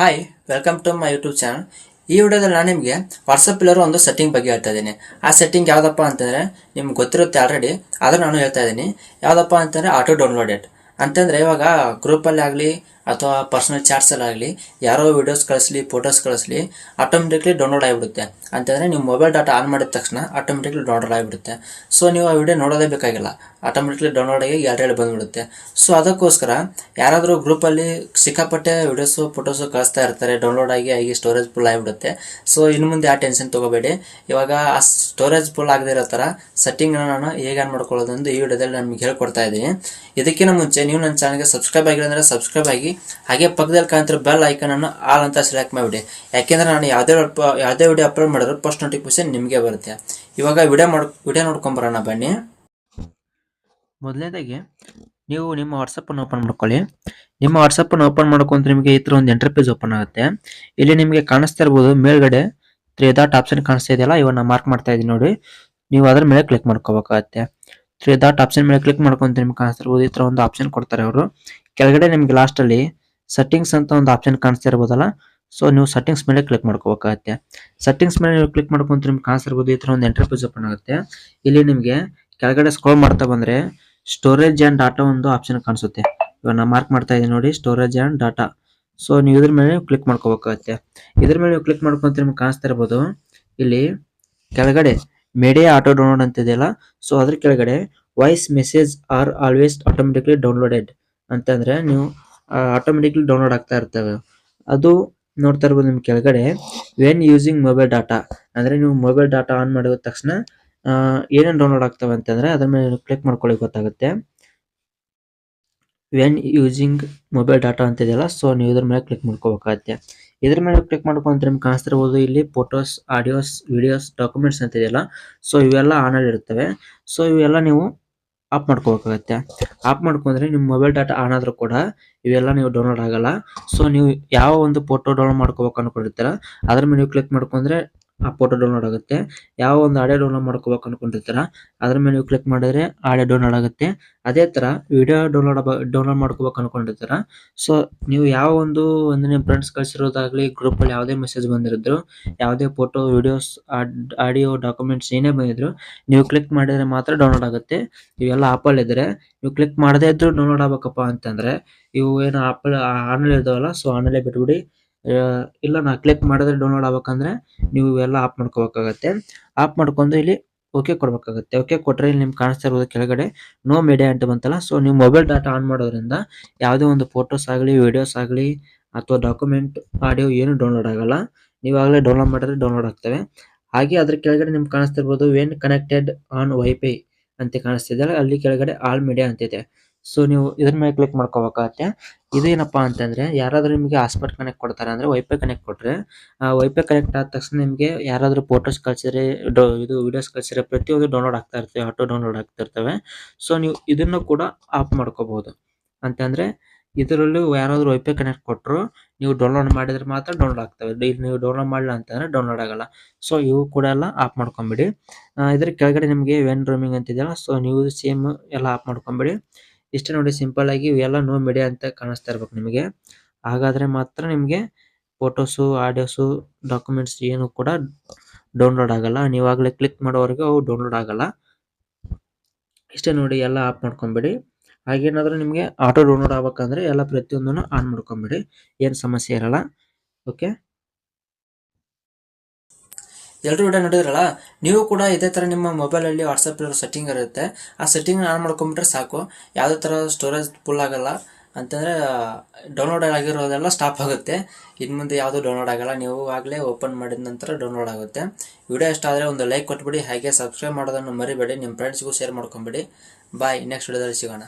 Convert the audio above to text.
Hi welcome to my YouTube channel. ಈ ವಿಡಿಯೋದಲ್ಲಿ ನಾನು ನಿಮಗೆ ವಾಟ್ಸಪ್ ಇರೋ ಒಂದು ಸೆಟ್ಟಿಂಗ್ ಬಗ್ಗೆ ಹೇಳ್ತಾ ಇದ್ದೀನಿ. ಆ ಸೆಟ್ಟಿಂಗ್ ಯಾವುದಪ್ಪ ಅಂತಂದರೆ ನಿಮ್ಗೆ ಗೊತ್ತಿರುತ್ತೆ ಆಲ್ರೆಡಿ, ಆದರೂ ನಾನು ಹೇಳ್ತಾ ಇದ್ದೀನಿ. ಯಾವುದಪ್ಪ ಅಂತಂದರೆ ಆಟೋ ಡೌನ್ಲೋಡೆಡ್ ಅಂತಂದರೆ ಇವಾಗ ಗ್ರೂಪಲ್ಲಿ ಆಗಲಿ ಅಥವಾ ಪರ್ಸನಲ್ ಚಾಟ್ಸಲ್ಲಾಗಲಿ ಯಾರೋ ವೀಡಿಯೋಸ್ ಕಳಿಸ್ಲಿ ಫೋಟೋಸ್ ಕಳಿಸ್ಲಿ ಆಟೋಮೆಟಿಕ್ಲಿ ಡೌನ್ಲೋಡ್ ಆಗಿಬಿಡುತ್ತೆ. ಅಂತಂದರೆ ನೀವು ಮೊಬೈಲ್ ಡಾಟಾ ಆನ್ ಮಾಡಿದ ತಕ್ಷಣ ಆಟೋಮೆಟಿಕ್ಲಿ ಡೌನ್ಲೋಡ್ ಆಗಿಬಿಡುತ್ತೆ. ಸೊ ನೀವು ಆ ವಿಡಿಯೋ ನೋಡೋದೇ ಬೇಕಾಗಿಲ್ಲ, ಆಟೋಮೆಟಿಕ್ಲಿ ಡೌನ್ಲೋಡ್ ಆಗಿ ಗ್ಯಾಲರಿಯಲ್ಲಿ ಬಂದುಬಿಡುತ್ತೆ. ಸೊ ಅದಕ್ಕೋಸ್ಕರ ಯಾರಾದರೂ ಗ್ರೂಪಲ್ಲಿ ಸಿಕ್ಕಾಪಟ್ಟೆ ವಿಡಿಯೋಸು ಫೋಟೋಸು ಕಳಿಸ್ತಾ ಇರ್ತಾರೆ, ಡೌನ್ಲೋಡ್ ಆಗಿ ಸ್ಟೋರೇಜ್ ಫುಲ್ ಆಗಿಬಿಡುತ್ತೆ. ಸೊ ಇನ್ನು ಮುಂದೆ ಆ ಟೆನ್ಷನ್ ತೊಗೋಬೇಡಿ. ಇವಾಗ ಆ ಸ್ಟೋರೇಜ್ ಫುಲ್ ಆಗದೇ ಇರೋ ಥರ ಸೆಟ್ಟಿಂಗ್ನ ನಾನು ಹೇಗೆ ಆನ್ ಮಾಡ್ಕೊಳ್ಳೋದು ಅಂತ ಈ ವಿಡಿಯೋದಲ್ಲಿ ನಿಮಗೆ ಹೇಳ್ಕೊಡ್ತಾ ಇದ್ದೀನಿ. ಇದಕ್ಕಿಂತ ಮುಂಚೆ ನೀವು ನನ್ನ ಚಾನಲ್ಗೆ ಸಬ್ಸ್ಕ್ರೈಬ್ ಆಗಿಲ್ಲ ಅಂದರೆ ಸಬ್ಸ್ಕ್ರೈಬ್ ಆಗಿ, ಹಾಗೆ ಪಕ್ಕದಲ್ಲಿ ಕಾಣ್ತಿರೋ ಬೆಲ್ ಐಕನ್ ಅನ್ನು ಆಲ್ ಅಂತ ಸೆಲೆಕ್ಟ್ ಮಾಡಿಬಿಡಿ. ಯಾಕೆಂದರೆ ನಾನು ಯಾವುದೇ ವಿಡಿಯೋ ಅಪ್ಲೋಡ್ ಮಾಡಿದ್ರು ಫಸ್ಟ್ ನೋಟಿಫಿಕೇಶನ್ ನಿಮಗೆ ಬರುತ್ತೆ. ಇವಾಗ ವಿಡಿಯೋ ನೋಡ್ಕೊಂಬರೋಣ ಬನ್ನಿ. ಮೊದಲನೇದಾಗಿ ನೀವು ನಿಮ್ಮ ವಾಟ್ಸಪ್ಪನ್ನು ಓಪನ್ ಮಾಡ್ಕೊಳ್ಳಿ. ನಿಮ್ಮ ವಾಟ್ಸಪ್ಪನ್ನು ಓಪನ್ ಮಾಡ್ಕೊಂತ ನಿಮಗೆ ಈ ಥರ ಒಂದು ಎಂಟರ್ ಓಪನ್ ಆಗುತ್ತೆ. ಇಲ್ಲಿ ನಿಮಗೆ ಕಾಣಿಸ್ತಾ ಇರ್ಬೋದು ಮೇಲ್ಗಡೆ 3 ಡಾಟ್ ಆಪ್ಷನ್ ಕಾಣಿಸ್ತಾ ಇದೆಯಲ್ಲ, ಇವನ್ನ ಮಾರ್ಕ್ ಮಾಡ್ತಾ ಇದ್ದೀನಿ ನೋಡಿ. ನೀವು ಅದರ ಮೇಲೆ ಕ್ಲಿಕ್ ಮಾಡ್ಕೋಬೇಕಾಗತ್ತೆ. 3 ಡಾಟ್ ಆಪ್ಷನ್ ಮೇಲೆ ಕ್ಲಿಕ್ ಮಾಡ್ಕೊಂತ ನಿಮ್ಗೆ ಕಾಣಿಸ್ತಾ ಇರ್ಬೋದು ಈ ಥರ ಒಂದು ಆಪ್ಷನ್ ಕೊಡ್ತಾರೆ ಅವರು. ಕೆಳಗಡೆ ನಿಮಗೆ ಲಾಸ್ಟಲ್ಲಿ ಸೆಟ್ಟಿಂಗ್ಸ್ ಅಂತ ಒಂದು ಆಪ್ಷನ್ ಕಾಣಿಸ್ತಾ ಇರ್ಬೋದಲ್ಲ, ಸೊ ನೀವು ಸೆಟ್ಟಿಂಗ್ಸ್ ಮೇಲೆ ಕ್ಲಿಕ್ ಮಾಡ್ಕೋಬೇಕಾಗತ್ತೆ. ಸೆಟ್ಟಿಂಗ್ಸ್ ಮೇಲೆ ನೀವು ಕ್ಲಿಕ್ ಮಾಡ್ಕೊಂತ ನಿಮ್ಗೆ ಕಾಣಿಸ್ತಾ ಇರ್ಬೋದು ಈ ಥರ ಒಂದು ಎಂಟರ್ ಓಪನ್ ಆಗುತ್ತೆ. ಇಲ್ಲಿ ನಿಮಗೆ ಕೆಳಗಡೆ ಸ್ಕ್ರೋಲ್ ಮಾಡ್ತಾ ಬಂದರೆ ಸ್ಟೋರೇಜ್ ಆ್ಯಂಡ್ ಡಾಟಾ ಒಂದು ಆಪ್ಷನ್ ಕಾಣಿಸುತ್ತೆ. ಇವಾಗ ನಾನು ಮಾರ್ಕ್ ಮಾಡ್ತಾ ಇದ್ದೀನಿ ನೋಡಿ, ಸ್ಟೋರೇಜ್ ಆ್ಯಂಡ್ ಡಾಟಾ. ಸೊ ನೀವು ಇದ್ರ ಮೇಲೆ ಕ್ಲಿಕ್ ಮಾಡ್ಕೋಬೇಕಾಗತ್ತೆ. ಇದ್ರ ಮೇಲೆ ನೀವು ಕ್ಲಿಕ್ ಮಾಡ್ಕೊಂತ ನಿಮ್ಗೆ ಕಾಣಿಸ್ತಾ ಇರ್ಬೋದು ಇಲ್ಲಿ ಕೆಳಗಡೆ ಮೀಡಿಯಾ ಆಟೋ ಡೌನ್ಲೋಡ್ ಅಂತ ಇದೆಯಲ್ಲ, ಸೊ ಅದ್ರ ಕೆಳಗಡೆ voice message are always automatically downloaded ಅಂತಂದ್ರೆ ನೀವು ಆಟೋಮೆಟಿಕ್ಲಿ ಡೌನ್ಲೋಡ್ ಆಗ್ತಾ ಇರ್ತವೆ. ಅದು ನೋಡ್ತಾ ಇರ್ಬೋದು ನಿಮ್ ಕೆಳಗಡೆ ವೆನ್ ಯೂಸಿಂಗ್ ಮೊಬೈಲ್ ಡಾಟಾ ಅಂದ್ರೆ ನೀವು ಮೊಬೈಲ್ ಡಾಟಾ ಆನ್ ಮಾಡಿದ ತಕ್ಷಣ ಏನೇನು ಡೌನ್ಲೋಡ್ ಆಗ್ತವೆ ಅಂತಂದ್ರೆ ಅದ್ರ ಮೇಲೆ ಕ್ಲಿಕ್ ಮಾಡ್ಕೊಳ್ಳಿ ಗೊತ್ತಾಗುತ್ತೆ. ವೆನ್ ಯೂಸಿಂಗ್ ಮೊಬೈಲ್ ಡಾಟಾ ಅಂತ ಇದೆಯಲ್ಲ, ಸೊ ನೀವು ಇದ್ರ ಮೇಲೆ ಕ್ಲಿಕ್ ಮಾಡ್ಕೋಬೇಕಾಗತ್ತೆ. ಇದ್ರ ಮೇಲೆ ಕ್ಲಿಕ್ ಮಾಡ್ಕೊಂಡ್ರೆ ನಿಮ್ಗೆ ಕಾಣಿಸ್ತಿರ್ಬೋದು ಇಲ್ಲಿ ಫೋಟೋಸ್, ಆಡಿಯೋಸ್, ವಿಡಿಯೋಸ್, ಡಾಕ್ಯುಮೆಂಟ್ಸ್ ಅಂತ ಇದೆಯಲ್ಲ, ಸೊ ಇವೆಲ್ಲ ಆನಲ್ಲಿ ಇರ್ತವೆ. ಸೊ ಇವೆಲ್ಲ ನೀವು ಆಫ್ ಮಾಡ್ಕೋಬೇಕಾಗತ್ತೆ. ಆಫ್ ಮಾಡ್ಕೊಂಡ್ರೆ ನಿಮ್ಮ ಮೊಬೈಲ್ ಡಾಟಾ ಆನ್ ಆದ್ರೂ ಕೂಡ ಇವೆಲ್ಲ ನೀವು ಡೌನ್ಲೋಡ್ ಆಗಲ್ಲ. ಸೊ ನೀವು ಯಾವ ಒಂದು ಫೋಟೋ ಡೌನ್ಲೋಡ್ ಮಾಡ್ಕೋಬೇಕು ಅನ್ಕೊಂಡಿರ್ತೀರ ಅದ್ರ ಮೇಲೆ ನೀವು ಕ್ಲಿಕ್ ಮಾಡ್ಕೊಂಡ್ರೆ ಆ ಫೋಟೋ ಡೌನ್ಲೋಡ್ ಆಗುತ್ತೆ. ಯಾವ ಒಂದು ಆಡಿಯೋ ಡೌನ್ಲೋಡ್ ಮಾಡ್ಕೋಬೇಕು ಅನ್ಕೊಂಡಿರ್ತೀರ ಅದ್ರ ಮೇಲೆ ನೀವು ಕ್ಲಿಕ್ ಮಾಡಿದ್ರೆ ಆಡಿಯೋ ಡೌನ್ಲೋಡ್ ಆಗುತ್ತೆ. ಅದೇ ತರ ವಿಡಿಯೋ ಡೌನ್ಲೋಡ್ ಮಾಡ್ಕೋಬೇಕು ಅನ್ಕೊಂಡಿರ್ತೀರ, ಸೊ ನೀವು ಯಾವ ಒಂದು ನಿಮ್ಮ ಫ್ರೆಂಡ್ಸ್ ಕಳಿಸಿರೋದಾಗ್ಲಿ ಗ್ರೂಪಲ್ಲಿ ಯಾವುದೇ ಮೆಸೇಜ್ ಬಂದಿರಿದ್ರು, ಯಾವುದೇ ಫೋಟೋ, ವಿಡಿಯೋಸ್, ಆಡಿಯೋ, ಡಾಕ್ಯುಮೆಂಟ್ಸ್ ಏನೇ ಬಂದಿದ್ರು ನೀವು ಕ್ಲಿಕ್ ಮಾಡಿದ್ರೆ ಮಾತ್ರ ಡೌನ್ಲೋಡ್ ಆಗುತ್ತೆ. ಇವೆಲ್ಲ ಆಪಲ್ ಇದ್ರೆ ನೀವು ಕ್ಲಿಕ್ ಮಾಡದೇ ಇದ್ರು ಡೌನ್ಲೋಡ್ ಆಗ್ಬೇಕಪ್ಪ ಅಂತಂದ್ರೆ ಇವು ಏನು ಆಪಲ್ ಆನಲ್ಲಿ ಇರ್ತಾವಲ್ಲ, ಸೊ ಆನಲ್ಲೇ ಬಿಟ್ಬಿಡಿ. ಇಲ್ಲ ನಾ ಕ್ಲಿಕ್ ಮಾಡಿದ್ರೆ ಡೌನ್ಲೋಡ್ ಆಗ್ಬೇಕಂದ್ರೆ ನೀವು ಇವೆಲ್ಲ ಆಫ್ ಮಾಡ್ಕೋಬೇಕಾಗತ್ತೆ. ಆಫ್ ಮಾಡ್ಕೊಂಡು ಇಲ್ಲಿ ಓಕೆ ಕೊಡ್ಬೇಕಾಗತ್ತೆ. ಓಕೆ ಕೊಟ್ರೆ ಇಲ್ಲಿ ನಿಮ್ಗೆ ಕಾಣಿಸ್ತಾ ಇರೋದು ಕೆಳಗಡೆ ನೋ ಮೀಡಿಯಾ ಅಂತ ಬಂತಲ್ಲ, ಸೊ ನೀವು ಮೊಬೈಲ್ ಡಾಟಾ ಆನ್ ಮಾಡೋದ್ರಿಂದ ಯಾವುದೇ ಒಂದು ಫೋಟೋಸ್ ಆಗಲಿ, ವಿಡಿಯೋಸ್ ಆಗಲಿ ಅಥವಾ ಡಾಕ್ಯುಮೆಂಟ್, ಆಡಿಯೋ ಏನು ಡೌನ್ಲೋಡ್ ಆಗಲ್ಲ. ನೀವಾಗಲೇ ಡೌನ್ಲೋಡ್ ಮಾಡಿದ್ರೆ ಡೌನ್ಲೋಡ್ ಆಗ್ತವೆ. ಹಾಗೆ ಅದ್ರ ಕೆಳಗಡೆ ನಿಮ್ಗೆ ಕಾಣಿಸ್ತಿರ್ಬೋದು ವೆನ್ ಕನೆಕ್ಟೆಡ್ ಆನ್ ವೈಫೈ ಅಂತ ಕಾಣಿಸ್ತಿದೆಯಲ್ಲ, ಅಲ್ಲಿ ಕೆಳಗಡೆ ಆಲ್ ಮೀಡಿಯಾ ಅಂತಿದೆ. ಸೊ ನೀವು ಇದ್ರ ಮೇಲೆ ಕ್ಲಿಕ್ ಮಾಡ್ಕೋಬೇಕಾಗತ್ತೆ. ಇದೇನಪ್ಪಾ ಅಂತಂದ್ರೆ ಯಾರಾದ್ರೂ ನಿಮಗೆ ಹಾಟ್ಸ್ಪಾಟ್ ಕನೆಕ್ಟ್ ಕೊಡ್ತಾರೆ ಅಂದ್ರೆ ವೈಫೈ ಕನೆಕ್ಟ್ ಕೊಟ್ರೆ ವೈಫೈ ಕನೆಕ್ಟ್ ಆದ ತಕ್ಷಣ ನಿಮಗೆ ಯಾರಾದ್ರೂ ಫೋಟೋಸ್ ಕಳ್ಸಿದ್ರೆ ಇದು ವಿಡಿಯೋಸ್ ಕಳ್ಸಿದ್ರೆ ಪ್ರತಿಯೊಂದು ಡೌನ್ಲೋಡ್ ಆಗ್ತಾ ಇರ್ತವೆ, ಆಟೋ ಡೌನ್ಲೋಡ್ ಆಗ್ತಾ ಇರ್ತವೆ. ಸೊ ನೀವು ಇದನ್ನು ಕೂಡ ಆಫ್ ಮಾಡ್ಕೋಬಹುದು. ಅಂತಂದ್ರೆ ಇದರಲ್ಲೂ ಯಾರಾದ್ರೂ ವೈಫೈ ಕನೆಕ್ಟ್ ಕೊಟ್ಟರು ನೀವು ಡೌನ್ಲೋಡ್ ಮಾಡಿದ್ರೆ ಮಾತ್ರ ಡೌನ್ಲೋಡ್ ಆಗ್ತವೆ. ನೀವು ಡೌನ್ಲೋಡ್ ಮಾಡಲ್ಲ ಅಂತಂದ್ರೆ ಡೌನ್ಲೋಡ್ ಆಗಲ್ಲ. ಸೊ ಇವು ಕೂಡ ಎಲ್ಲ ಆಫ್ ಮಾಡ್ಕೊಂಬಿಡಿ. ಇದ್ರ ಕೆಳಗಡೆ ನಿಮಗೆ ವೆನ್ ರೋಮಿಂಗ್ ಅಂತಿದೆಯಲ್ಲ, ಸೊ ನೀವು ಸೇಮ್ ಎಲ್ಲ ಆಫ್ ಮಾಡ್ಕೊಂಬಿಡಿ. ಇಷ್ಟೇ ನೋಡಿ, ಸಿಂಪಲ್ ಆಗಿ ಇವೆಲ್ಲ ನೋ ಮೀಡಿಯಾ ಅಂತ ಕಾಣಿಸ್ತಾ ಇರ್ಬೇಕು ನಿಮಗೆ. ಹಾಗಾದ್ರೆ ಮಾತ್ರ ನಿಮಗೆ ಫೋಟೋಸು, ಆಡಿಯೋಸು, ಡಾಕ್ಯುಮೆಂಟ್ಸ್ ಏನು ಕೂಡ ಡೌನ್ಲೋಡ್ ಆಗಲ್ಲ. ನೀವಾಗಲೇ ಕ್ಲಿಕ್ ಮಾಡೋವರೆಗೂ ಅವು ಡೌನ್ಲೋಡ್ ಆಗಲ್ಲ. ಇಷ್ಟೇ ನೋಡಿ, ಎಲ್ಲ ಆಫ್ ಮಾಡ್ಕೊಂಬಿಡಿ. ಹಾಗೇನಾದ್ರೂ ನಿಮಗೆ ಆಟೋ ಡೌನ್ಲೋಡ್ ಆಗ್ಬೇಕಂದ್ರೆ ಎಲ್ಲ ಪ್ರತಿಯೊಂದನ್ನು ಆನ್ ಮಾಡ್ಕೊಂಬಿಡಿ, ಏನು ಸಮಸ್ಯೆ ಇರಲ್ಲ. ಓಕೆ, ಎಲ್ಲರೂ ವಿಡಿಯೋ ನೋಡಿದ್ರಲ್ಲ, ನೀವು ಕೂಡ ಇದೇ ಥರ ನಿಮ್ಮ ಮೊಬೈಲಲ್ಲಿ ವಾಟ್ಸಪ್ ಇರೋ ಸೆಟ್ಟಿಂಗ್ ಇರುತ್ತೆ, ಆ ಸೆಟ್ಟಿಂಗ್ ಆನ್ ಮಾಡ್ಕೊಂಬಿಟ್ರೆ ಸಾಕು. ಯಾವುದೇ ಥರ ಸ್ಟೋರೇಜ್ ಫುಲ್ ಆಗಲ್ಲ, ಅಂತಂದರೆ ಡೌನ್ಲೋಡ್ ಆಗಿರೋದೆಲ್ಲ ಸ್ಟಾಪ್ ಆಗುತ್ತೆ. ಇನ್ನು ಮುಂದೆ ಯಾವುದೂ ಡೌನ್ಲೋಡ್ ಆಗಲ್ಲ. ನೀವು ಆಗಲೇ ಓಪನ್ ಮಾಡಿದ ನಂತರ ಡೌನ್ಲೋಡ್ ಆಗುತ್ತೆ. ವಿಡಿಯೋ ಇಷ್ಟ ಆದರೆ ಒಂದು ಲೈಕ್ ಕೊಟ್ಬಿಡಿ, ಹಾಗೆ ಸಬ್ಸ್ಕ್ರೈಬ್ ಮಾಡೋದನ್ನು ಮರಿಬೇಡಿ. ನಿಮ್ಮ ಫ್ರೆಂಡ್ಸ್ಗೂ ಶೇರ್ ಮಾಡ್ಕೊಂಬಿಡಿ. ಬಾಯ್, ನೆಕ್ಸ್ಟ್ ವಿಡಿಯೋದಲ್ಲಿ ಸಿಗೋಣ.